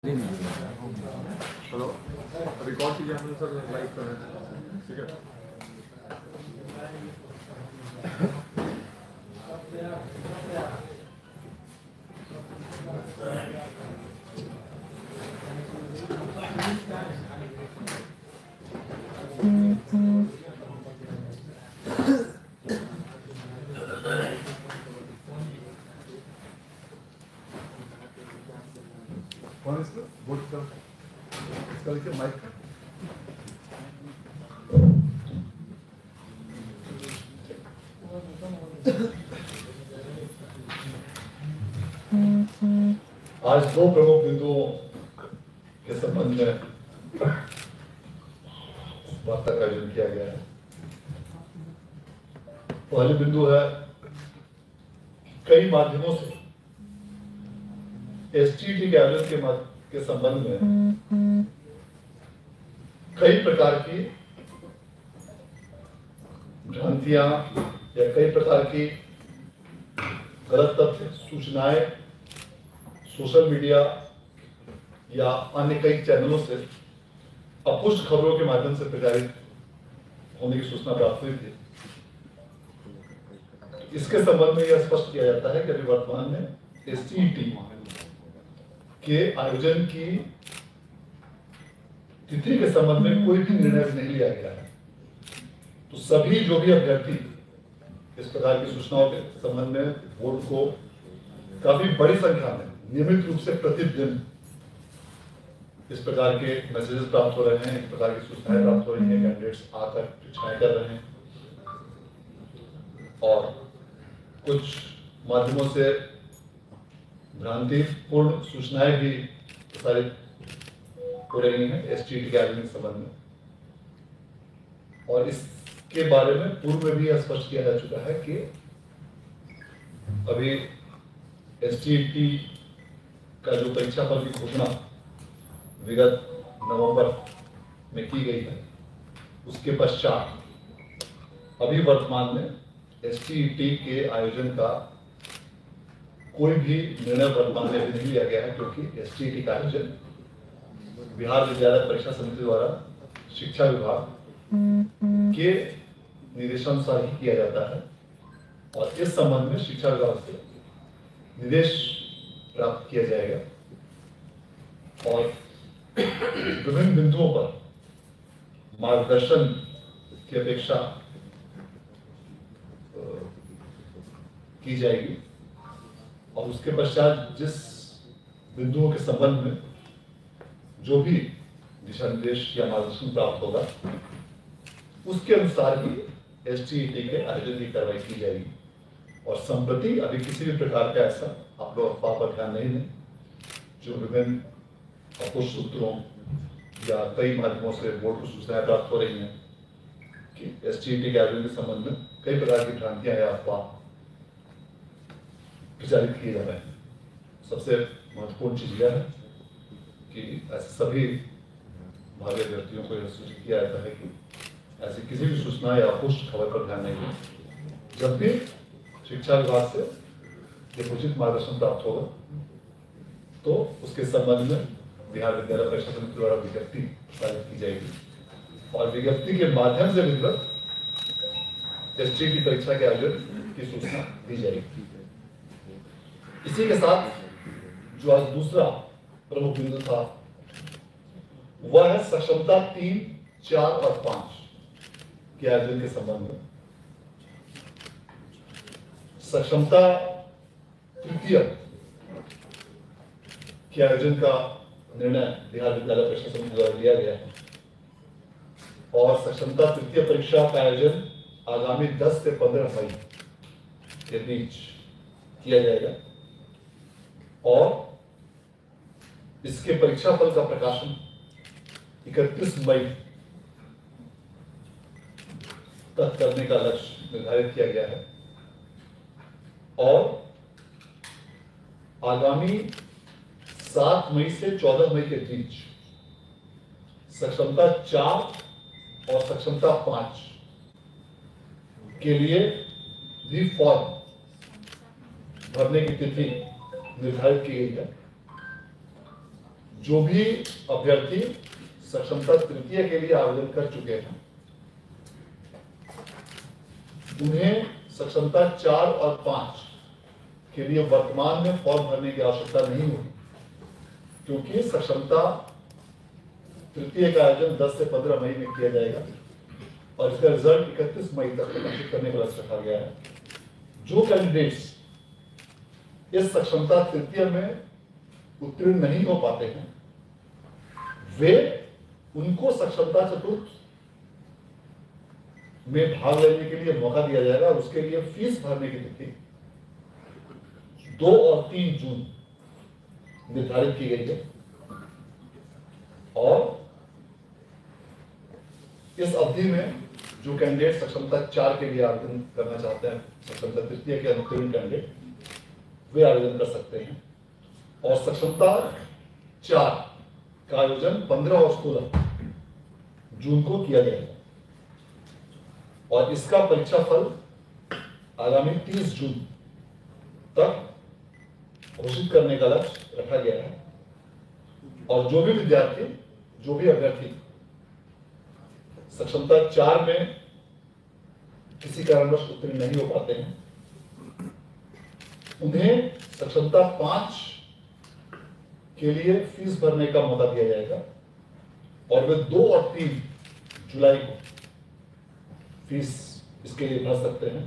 Hello, record कीजिए हमने sir, live कर रहे हैं, ठीक है। कौन इसका बोल कर इसका लिखिए माइक का। आज दो प्रमुख बिंदुओं के संबंध में वार्ता का आयोजन किया गया है। पहले बिंदु है, कई माध्यमों से एसटीटी के आयोजन के संबंध में कई प्रकार की भ्रांतियां या कई प्रकार की गलत तथ्य, सूचनाएं सोशल मीडिया या अन्य कई चैनलों से अपुष्ट खबरों के माध्यम से प्रचारित होने की सूचना प्राप्त हुई थी। इसके संबंध में यह स्पष्ट किया जाता है कि अभी वर्तमान में एसटीटी के आयोजन की तिथि के संबंध में कोई भी निर्णय नहीं लिया गया है। तो सभी जो भी अभ्यर्थी इस प्रकार की सूचनाओं के संबंध में वोट को काफी बड़ी संख्या में नियमित रूप से प्रतिदिन इस प्रकार के मैसेजेस प्राप्त हो रहे हैं, इस प्रकार की सूचनाएं प्राप्त हो रही हैं, कैंडिडेट्स आकर प्रचार कर रहे हैं और कुछ माध्यमों से भ्रांतिपूर्ण सूचनाएं भी प्रसारित हो रही हैं एसटीटी के आयोजन के संबंध में। और इसके बारे में पूर्व में भी यह स्पष्ट किया जा चुका है कि अभी एसटीटी का जो परीक्षा फल की घोषणा विगत नवंबर में की गई है, उसके पश्चात अभी वर्तमान में एसटीटी के आयोजन का कोई भी निर्णय वर्तमान में अभी नहीं लिया गया है, क्योंकि एसटीटी का आयोजन बिहार विद्यालय परीक्षा समिति द्वारा शिक्षा विभाग के निर्देशानुसार ही किया जाता है और इस संबंध में शिक्षा विभाग से निर्देश प्राप्त किया जाएगा और विभिन्न बिंदुओं पर मार्गदर्शन की अपेक्षा की जाएगी और उसके पश्चात जिस बिंदुओं के संबंध में जो भी दिशा निर्देश या मार्गदर्शन प्राप्त होगा उसके अनुसार ही एसटीटी के आयोजन की कार्रवाई की जाएगी। और संप्रति अभी किसी भी प्रकार का ऐसा आप लोग अफवाह पर ध्यान नहीं दें, जो विभिन्न अपुष्ट सूत्रों या कई माध्यमों से बोर्ड को सूचनाएं प्राप्त हो रही हैं कि एसटीटी के आयोजन के संबंध में कई प्रकार की भ्रांतियां या अफवाह प्रचारित किए जा रहे हैं। सबसे महत्वपूर्ण चीज यह है कि ऐसे सभी भावी अभ्यर्थियों को यह सूचित किया जाता है कि ऐसी किसी भी सूचना या अपुष्ट खबर पर ध्यान नहीं दें। जब भी शिक्षा विभाग से एक उचित मार्गदर्शन प्राप्त होगा तो उसके संबंध में बिहार विद्यालय परीक्षा समिति द्वारा विज्ञप्ति प्रसारित की जाएगी और विज्ञप्ति के माध्यम से विधिवत एसटीटी परीक्षा के आयोजन की सूचना दी जाएगी। इसी के साथ जो आज दूसरा प्रमुख बिंदु था वह है सक्षमता 3, 4 और 5 के आयोजन के संबंध में। सक्षमता तृतीय के आयोजन का निर्णय बिहार विद्यालय परीक्षा समिति द्वारा लिया गया है और सक्षमता तृतीय परीक्षा का आयोजन आगामी 10 से 15 मई के बीच किया जाएगा और इसके परीक्षा फल का प्रकाशन 31 मई तक करने का लक्ष्य निर्धारित किया गया है और आगामी 7 मई से 14 मई के बीच सक्षमता 4 और सक्षमता 5 के लिए भी फॉर्म भरने की तिथि निर्धारित की गई है। जो भी अभ्यर्थी सक्षमता तृतीय के लिए आवेदन कर चुके हैं उन्हें सक्षमता 4 और 5 के लिए वर्तमान में फॉर्म भरने की आवश्यकता नहीं होगी, क्योंकि सक्षमता तृतीय का आयोजन 10 से 15 मई में किया जाएगा और इसका रिजल्ट 31 मई तक प्रकाशित करने का लक्ष्य रखा गया है। जो कैंडिडेट्स इस सक्षमता तृतीय में उत्तीर्ण नहीं हो पाते हैं वे उनको सक्षमता चतुर्थ में भाग लेने के लिए मौका दिया जाएगा और उसके लिए फीस भरने की तिथि 2 और 3 जून निर्धारित की गई है और इस अवधि में जो कैंडिडेट सक्षमता 4 के लिए आवेदन करना चाहते हैं, सक्षमता तृतीय के अनुत्तीर्ण कैंडिडेट वे आवेदन कर सकते हैं और सक्षमता 4 का आयोजन 15 और 16 जून को किया जाएगा और इसका परीक्षा फल आगामी 30 जून तक घोषित करने का लक्ष्य रखा गया है और जो भी विद्यार्थी, जो भी अभ्यर्थी सक्षमता 4 में किसी कारणवश उत्तीर्ण नहीं हो पाते हैं उन्हें सक्षमता 5 के लिए फीस भरने का मौका दिया जाएगा और वे 2 और 3 जुलाई को फीस इसके लिए भर सकते हैं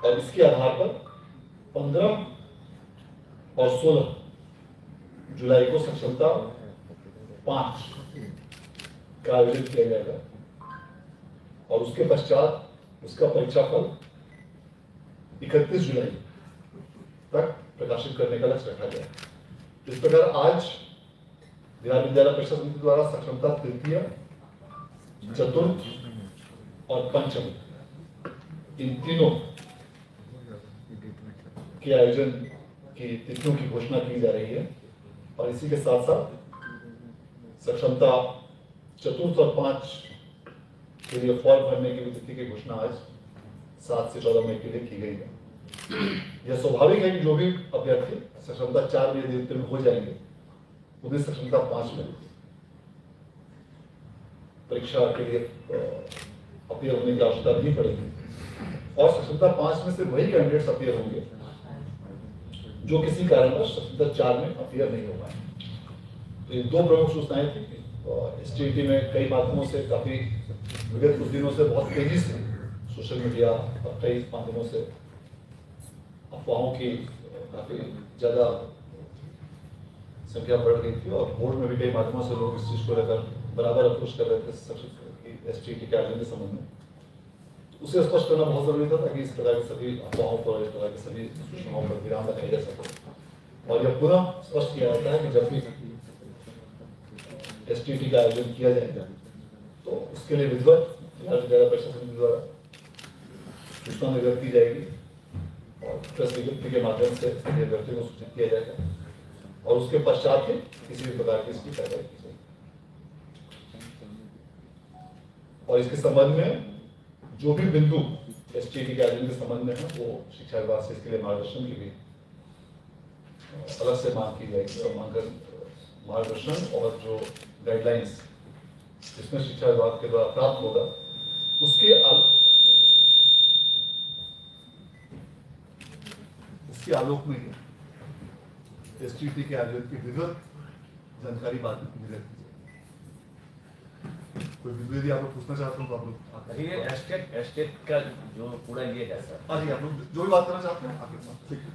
और इसके आधार पर 15 और 16 जुलाई को सक्षमता 5 का आयोजन किया जाएगा और उसके पश्चात उसका परीक्षा फल 31 जुलाई तक प्रकाशित करने का लक्ष्य रखा गया है। इस प्रकार आज बिहार विद्यालय परीक्षा समिति द्वारा सक्षमता तृतीय, चतुर्थ और पंचम इन तीनों के आयोजन की तिथियों की घोषणा की जा रही है और इसी के साथ साथ सक्षमता चतुर्थ और 5 के लिए फॉर्म भरने की तिथि की घोषणा आज 7 से 14 मई के लिए की गई है। यह स्वाभाविक है कि जो भी अभ्यर्थी सक्षमता 4 में यदि उत्तीर्ण हो जाएंगे उन्हें सक्षमता 5 में परीक्षा के लिए अपीयर होने की आवश्यकता नहीं पड़ेगी और सक्षमता 5 में से वही कैंडिडेट्स अपीयर होंगे जो किसी कारणवश सक्षमता 4 में अपीयर नहीं हो पाए। तो ये 2 प्रमुख सूचनाएं थी और STET में कई माध्यमों से काफी विगत कुछ दिनों से बहुत तेजी से सोशल मीडिया और कई माध्यमों से अफवाहों की काफी ज्यादा संख्या बढ़ गई थी और बोर्ड में भी कई माध्यमों से लोग इस चीज को लेकर बराबर अप्रोच कर रहे थे STET के आयोजन के संबंध में। उसे स्पष्ट करना बहुत जरूरी था ताकि इस तरह की सभी अफवाहों पर, इस तरह की सभी सूचनाओं पर विराम लगाया जा सके और यह पुनः स्पष्ट किया जाता है कि जब भी STET का आयोजन किया जाएगा तो उसके लिए विधिवत बिहार विद्यालय परीक्षा समिति द्वारा सूचना निर्गत की जाएगी और प्रेस विज्ञप्ति के माध्यम से सभी अभ्यर्थियों को सूचित किया जाएगा और उसके पश्चात ही किसी भी प्रकार की इसकी कार्रवाई की जाएगी। और इसके संबंध में जो भी बिंदु STET के आयोजन के संबंध में है वो शिक्षा विभाग से इसके लिए मार्गदर्शन की भी अलग से मांग की जाएगी और मार्गदर्शन और जो गाइडलाइंस जिसमें शिक्षा विभाग के द्वारा प्राप्त होगा उसके आलोक में STET के आयोजन की विधिवत जानकारी बाद में मिलेगी। कोई बिंदु यदि आप लोग पूछना चाहते हो तो आप लोग ये एस्टेट का जो पूरा ये है सर, आप लोग जो भी बात करना चाहते हैं आगे। ठीक है।